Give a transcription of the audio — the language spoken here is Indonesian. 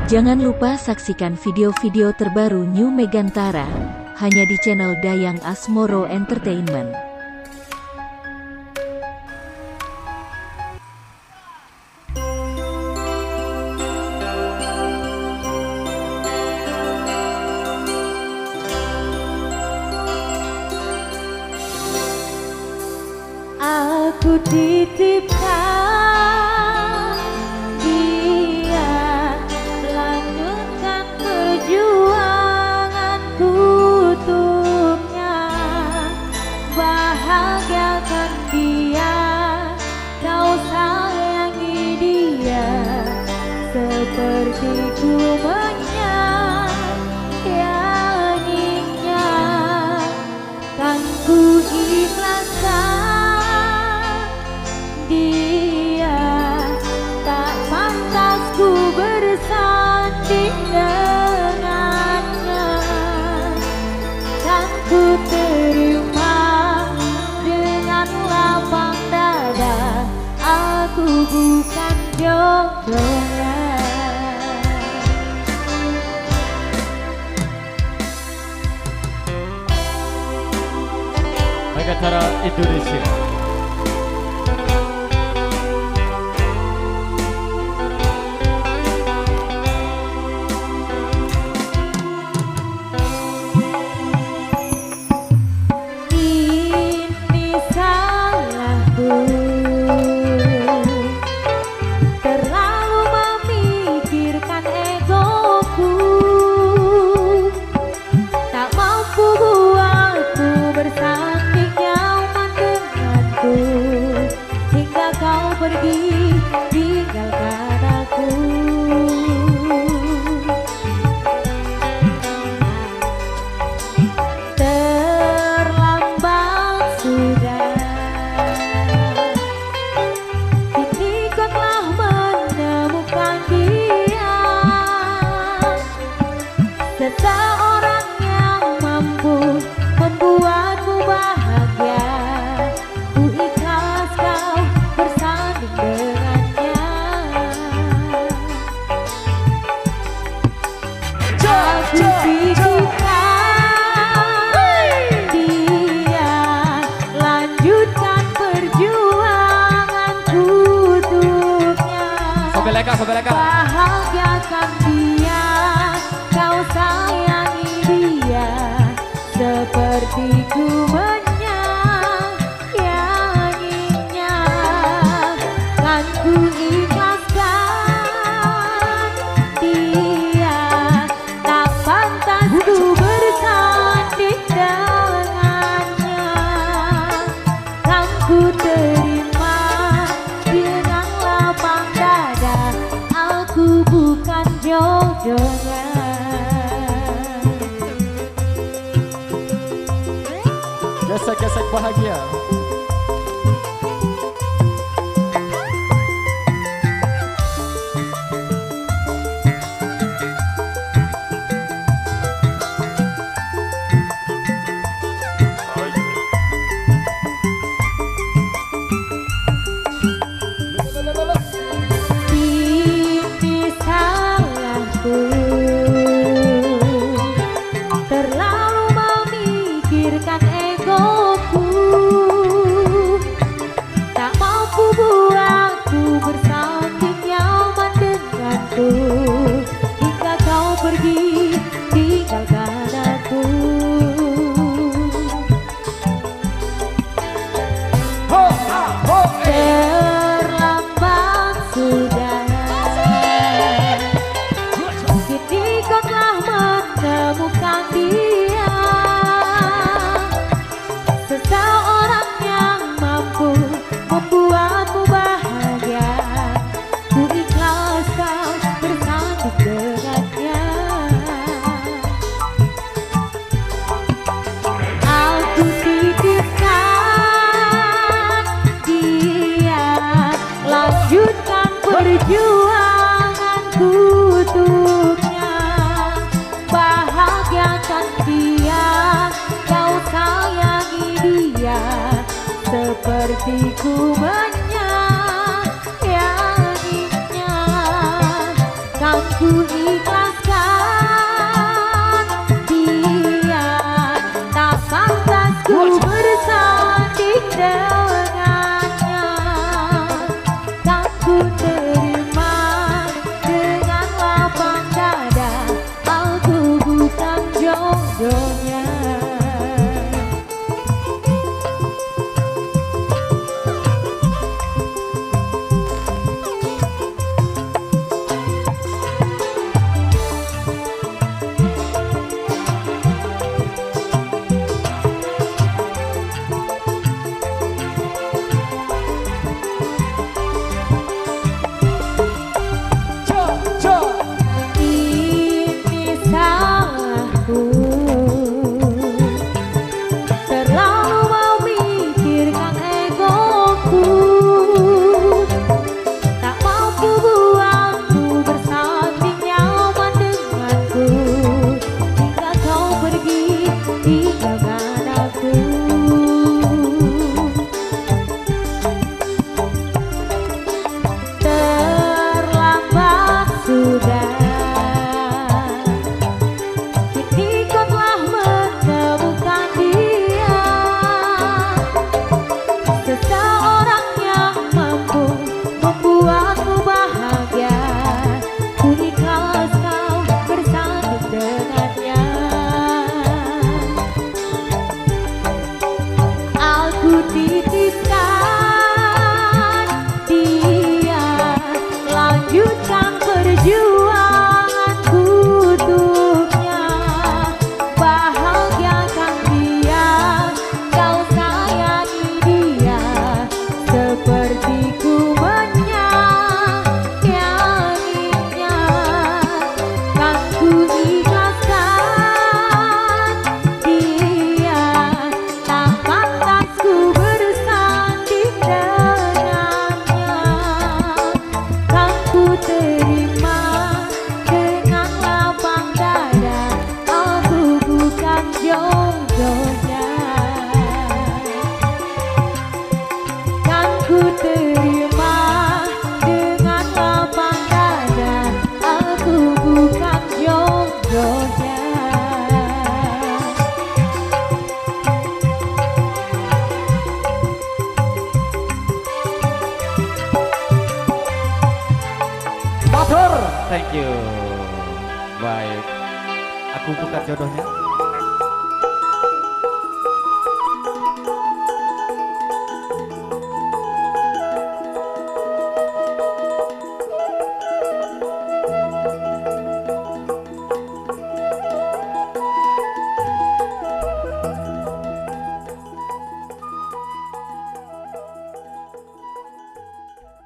Jangan lupa saksikan video-video terbaru New Megantara, hanya di channel Dayang Asmoro Entertainment. Aku titipkan dia, lanjutkan perjuanganku untuknya, bahagiakan dia, kau sayangi dia, seperti ku menyayanginya, kan ku ikhlaskan dia, tak pantas ku bersanding dengannya, kan ku terima dengan lapang dada, aku bukan jodohnya. Megantara Indonesia. Terlalu memikirkan egoku, tak mampu buatku bersanding nyaman denganku, hingga kau pergi tinggalkan aku. Terlambat sudah, seseorang yang mampu membuatmu bahagia, ku ikhlas kau bersanding dengannya. Aku titipkan dia, lanjutkan perjuanganku untuknya, bahagiakan dia, kau sayangi dia, seperti ku menyayanginya, kan ku ikhlaskan dia, tak pantas ku bersanding dengannya, kan ku terima dengan lapang dada, aku bukan jodohnya. Gesek-gesek bahagia. Ini salahku, terlalu memikirkan egoku, tak mampu buatku bersanding nyaman denganku, hingga kau pergi tinggalkan aku. Terlambat sudah, kini kau telah menemukan dia, seseorang yang mampu membuatmu bahagia, ku ikhlas kau bersanding dengannya. Aku titipkan dia, lanjutkan perjuanganku untuknya, bahagiakan dia, kau sayangi dia, seperti ku menyayanginya, kan ku ikhlaskan dia, tak pantas ku bersanding dengannya. Tak ku terima dengan lapang dada, aku bukan jodohnya. Ini salahku, terlalu memikirkan egoku, tak mampu buatku bersanding nyaman denganku, hingga kau pergi tinggalkan aku. Terlambat sudah, kini kau telah menemukan dia, seseorang yang mampu membuatmu bahagia. Ku ikhlas kau bersanding dengannya. Aku titipkan dia, lanjutkan perjuanganku untuknya. Bahagiakan dia, kau sayangi dia, seperti ku menyayanginya. Kan ku ikhlaskan dia, tak pantas ku bersanding dengannya. Kan ku terima dengan lapang dada, aku bukan jodohnya. Kan ku terima dengan lapang dada, aku bukan jodohnya. Batur. Thank you. Baik. Aku bukan jodohnya.